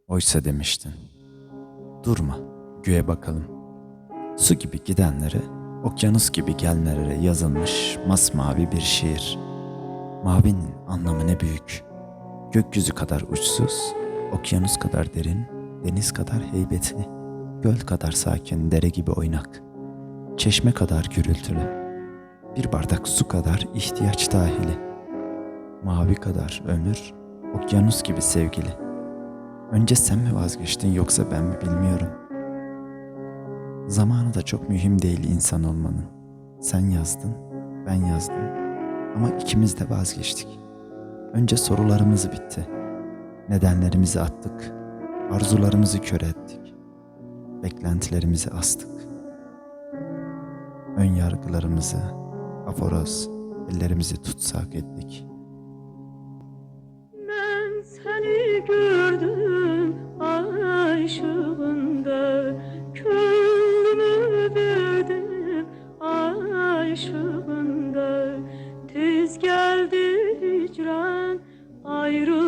Oysa demiştin, durma, göğe bakalım. Su gibi gidenlere, okyanus gibi gelmelere yazılmış masmavi bir şiir. Mavinin anlamı ne büyük. Gökyüzü kadar uçsuz, okyanus kadar derin, deniz kadar heybetli, göl kadar sakin, dere gibi oynak, çeşme kadar gürültülü, bir bardak su kadar ihtiyaç dahili, mavi kadar ömür, okyanus gibi sevgili. Önce sen mi vazgeçtin yoksa ben mi bilmiyorum. Zamanı da çok mühim değil insan olmanın. Sen yazdın, ben yazdım ama ikimiz de vazgeçtik. Önce sorularımız bitti. Nedenlerimizi attık, arzularımızı kör ettik, beklentilerimizi astık. Ön yargılarımızı, aforoz, ellerimizi tutsak ettik. Ben seni gördüm ay ışığında, gönlümü verdim ay ışığında. Tez geldi hicran ayrı